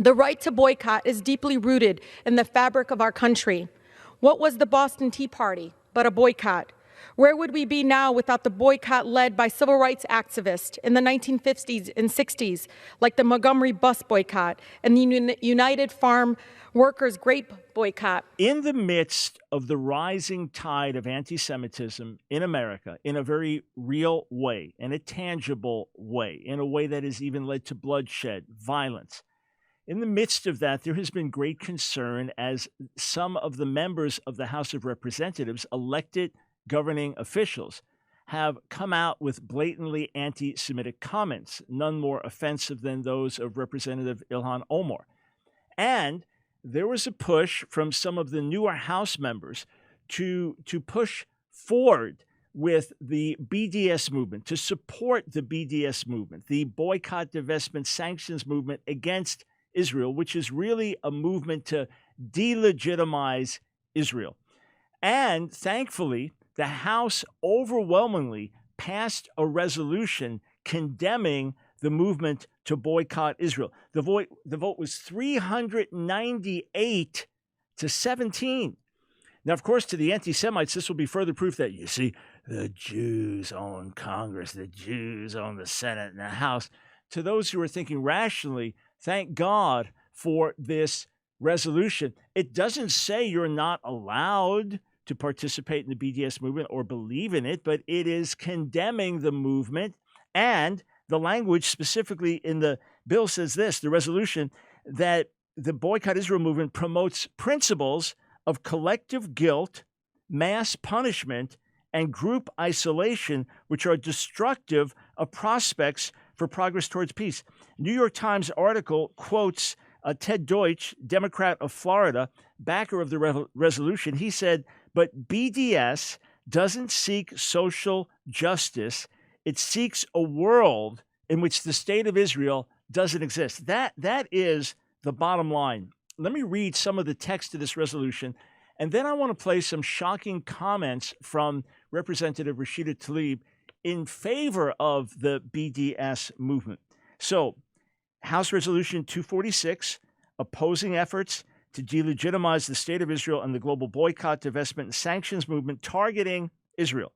The right to boycott is deeply rooted in the fabric of our country. What was the Boston Tea Party but a boycott? Where would we be now without the boycott led by civil rights activists in the 1950s and 60s, like the Montgomery bus boycott and the United Farm Workers grape boycott? In the midst of the rising tide of anti-Semitism in America, in a very real way, in a tangible way, in a way that has even led to bloodshed, violence, in the midst of that, there has been great concern as some of the members of the House of Representatives, elected governing officials, have come out with blatantly anti-Semitic comments, none more offensive than those of Representative Ilhan Omar. And there was a push from some of the newer House members to push forward with the BDS movement, to support the BDS movement, the boycott, divestment, sanctions movement against Israel, which is really a movement to delegitimize Israel. And thankfully, the House overwhelmingly passed a resolution condemning the movement to boycott Israel. The vote was 398 to 17. Now, of course, to the anti-Semites, this will be further proof that, you see, the Jews own Congress, the Jews own the Senate and the House. To those who are thinking rationally, thank God for this resolution. It doesn't say you're not allowed to participate in the BDS movement or believe in it, but it is condemning the movement. And the language specifically in the bill says this, the resolution, that the Boycott Israel movement promotes principles of collective guilt, mass punishment, and group isolation, which are destructive of prospects for progress towards peace. New York Times article quotes Ted Deutsch, Democrat of Florida, backer of the resolution. He said, but BDS doesn't seek social justice. It seeks a world in which the state of Israel doesn't exist. That is the bottom line. Let me read some of the text of this resolution, and then I want to play some shocking comments from Representative Rashida Tlaib in favor of the BDS movement. So, House Resolution 246, opposing efforts to delegitimize the state of Israel and the global boycott, divestment, and sanctions movement targeting Israel.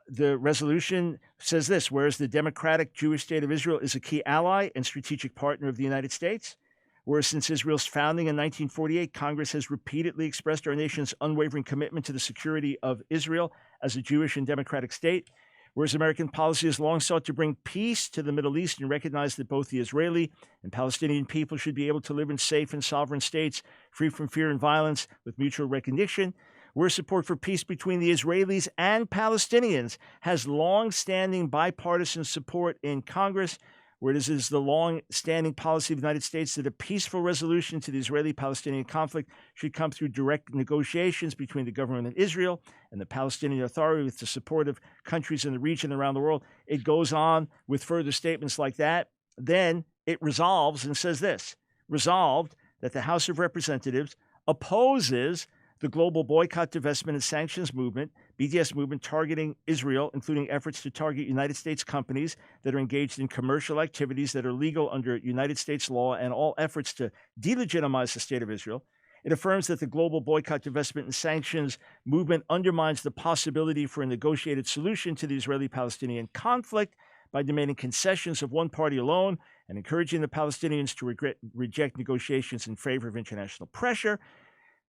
The resolution says this, whereas the democratic Jewish state of Israel is a key ally and strategic partner of the United States, whereas since Israel's founding in 1948, Congress has repeatedly expressed our nation's unwavering commitment to the security of Israel as a Jewish and democratic state, whereas American policy has long sought to bring peace to the Middle East and recognize that both the Israeli and Palestinian people should be able to live in safe and sovereign states, free from fear and violence, with mutual recognition, where support for peace between the Israelis and Palestinians has long-standing bipartisan support in Congress, where it is the long-standing policy of the United States that a peaceful resolution to the Israeli-Palestinian conflict should come through direct negotiations between the government of Israel and the Palestinian Authority with the support of countries in the region and around the world. It goes on with further statements like that. Then it resolves and says this, resolved that the House of Representatives opposes the global boycott, divestment, and sanctions movement, BDS movement, targeting Israel, including efforts to target United States companies that are engaged in commercial activities that are legal under United States law, and all efforts to delegitimize the state of Israel. It affirms that the global boycott, divestment, and sanctions movement undermines the possibility for a negotiated solution to the Israeli-Palestinian conflict by demanding concessions of one party alone and encouraging the Palestinians to reject negotiations in favor of international pressure.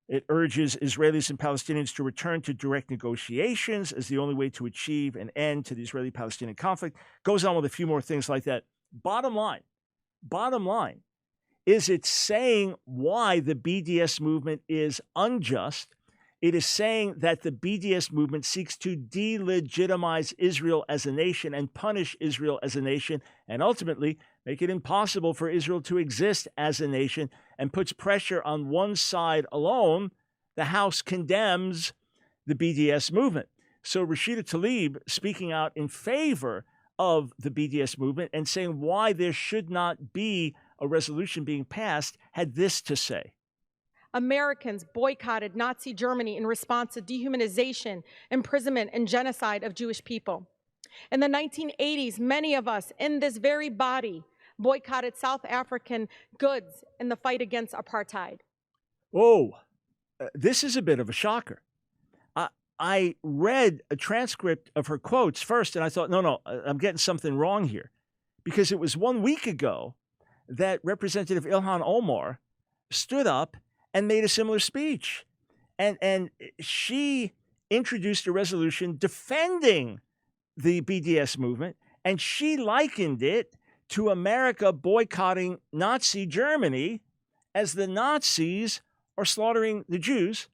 It urges Israelis and Palestinians to return to direct negotiations as the only way to achieve an end to the Israeli-Palestinian conflict. Goes on with a few more things like that. Bottom line, is it saying why the BDS movement is unjust. It is saying that the BDS movement seeks to delegitimize Israel as a nation and punish Israel as a nation, and ultimately make it impossible for Israel to exist as a nation, and puts pressure on one side alone. The House condemns the BDS movement. So Rashida Tlaib, speaking out in favor of the BDS movement and saying why there should not be a resolution being passed, had this to say. Americans boycotted Nazi Germany in response to dehumanization, imprisonment, and genocide of Jewish people. In the 1980s, many of us in this very body boycotted South African goods in the fight against apartheid. Oh, this is a bit of a shocker. I read a transcript of her quotes first, and I thought, no, I'm getting something wrong here. Because it was 1 week ago that Representative Ilhan Omar stood up and made a similar speech. And she introduced a resolution defending the BDS movement, and she likened it to America boycotting Nazi Germany as the Nazis are slaughtering the Jews.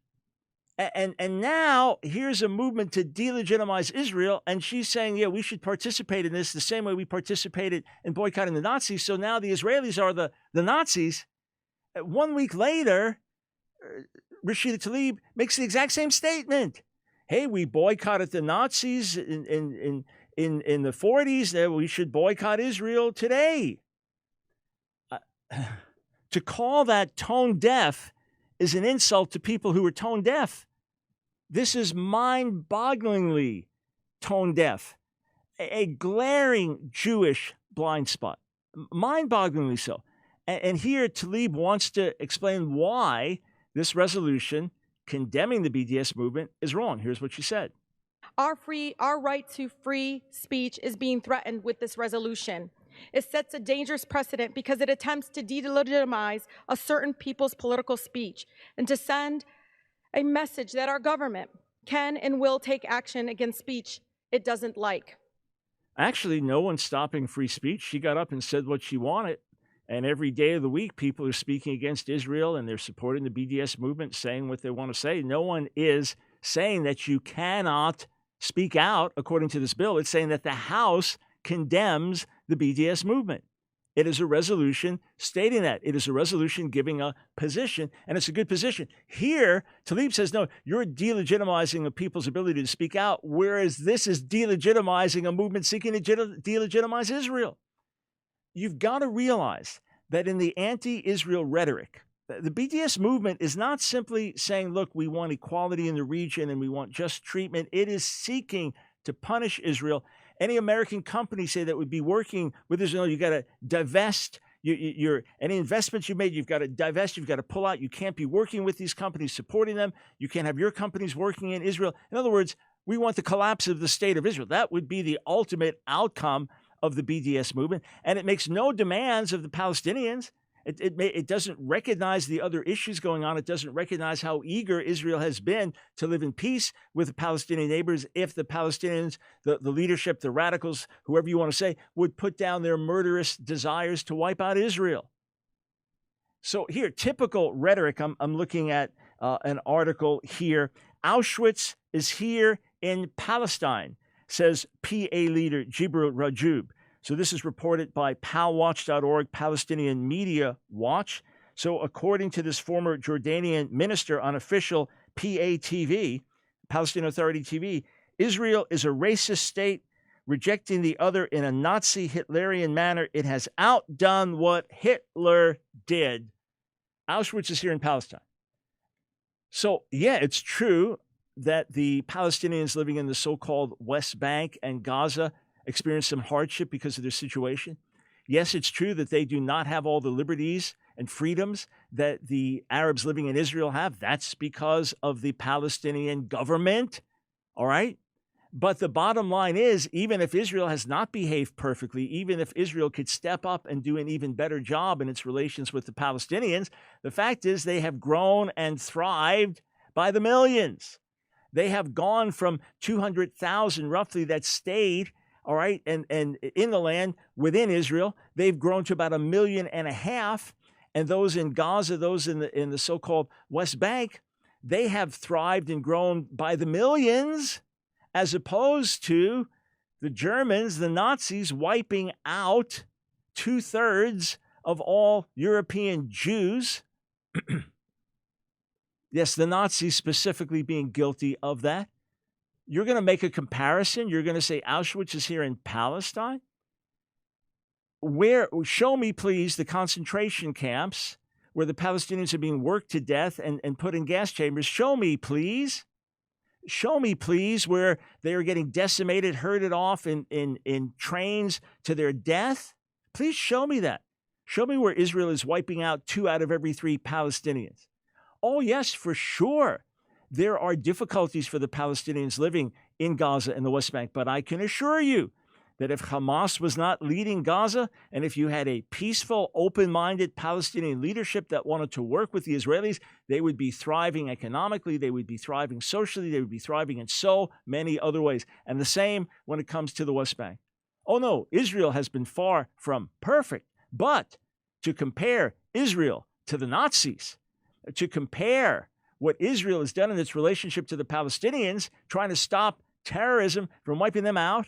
And now here's a movement to delegitimize Israel, and she's saying, yeah, we should participate in this the same way we participated in boycotting the Nazis. So now the Israelis are the Nazis. 1 week later, Rashida Tlaib makes the exact same statement. Hey, we boycotted the Nazis in the 40s. We should boycott Israel today. To call that tone deaf is an insult to people who are tone deaf. This is mind-bogglingly tone deaf, a glaring Jewish blind spot, mind-bogglingly so. And here Tlaib wants to explain why this resolution condemning the BDS movement is wrong. Here's what she said. Our right to free speech is being threatened with this resolution. It sets a dangerous precedent because it attempts to delegitimize a certain people's political speech and to send a message that our government can and will take action against speech it doesn't like. Actually, no one's stopping free speech. She got up and said what she wanted. And every day of the week, people are speaking against Israel and they're supporting the BDS movement, saying what they want to say. No one is saying that you cannot speak out according to this bill. It's saying that the House condemns the BDS movement. It is a resolution stating that. It is a resolution giving a position, and it's a good position. Here, Tlaib says, no, you're delegitimizing a people's ability to speak out, whereas this is delegitimizing a movement seeking to delegitimize Israel. You've got to realize that in the anti-Israel rhetoric, the BDS movement is not simply saying, look, we want equality in the region and we want just treatment. It is seeking to punish Israel. Any American company say that would be working with Israel, you got to divest. Any investments you made, you've got to divest, you've got to pull out. You can't be working with these companies, supporting them. You can't have your companies working in Israel. In other words, we want the collapse of the state of Israel. That would be the ultimate outcome of the BDS movement. And it makes no demands of the Palestinians. It doesn't recognize the other issues going on. It doesn't recognize how eager Israel has been to live in peace with the Palestinian neighbors if the Palestinians, the leadership, the radicals, whoever you want to say, would put down their murderous desires to wipe out Israel. So here, typical rhetoric. I'm looking at an article here. Auschwitz is here in Palestine, says PA leader Jibril Rajoub. So this is reported by palwatch.org, Palestinian Media Watch. So according to this former Jordanian minister on official PATV, Palestinian Authority TV, Israel is a racist state, rejecting the other in a Nazi Hitlerian manner. It has outdone what Hitler did. Auschwitz is here in Palestine. So yeah, it's true that the Palestinians living in the so-called West Bank and Gaza experience some hardship because of their situation. Yes, it's true that they do not have all the liberties and freedoms that the Arabs living in Israel have. That's because of the Palestinian government, all right? But the bottom line is, even if Israel has not behaved perfectly, even if Israel could step up and do an even better job in its relations with the Palestinians, the fact is they have grown and thrived by the millions. They have gone from 200,000 roughly that stayed, all right, and in the land within Israel, they've grown to about 1.5 million. And those in Gaza, those in the so-called West Bank, they have thrived and grown by the millions, as opposed to the Germans, the Nazis, wiping out 2/3 of all European Jews. Yes, the Nazis specifically being guilty of that. You're going to make a comparison. You're going to say Auschwitz is here in Palestine. Show me, please, the concentration camps where the Palestinians are being worked to death and put in gas chambers. Show me, please. Show me, please, where they are getting decimated, herded off in trains to their death. Please show me that. Show me where Israel is wiping out 2 out of every 3 Palestinians. Oh, yes, for sure. There are difficulties for the Palestinians living in Gaza and the West Bank, but I can assure you that if Hamas was not leading Gaza, and if you had a peaceful, open-minded Palestinian leadership that wanted to work with the Israelis, they would be thriving economically, they would be thriving socially, they would be thriving in so many other ways. And the same when it comes to the West Bank. Oh no, Israel has been far from perfect, but to compare Israel to the Nazis, to compare what Israel has done in its relationship to the Palestinians, trying to stop terrorism from wiping them out,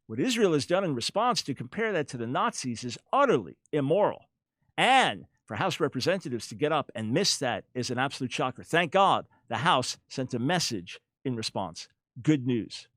what Israel has done in response, to compare that to the Nazis, is utterly immoral. And for House representatives to get up and miss that is an absolute shocker. Thank God the House sent a message in response. Good news.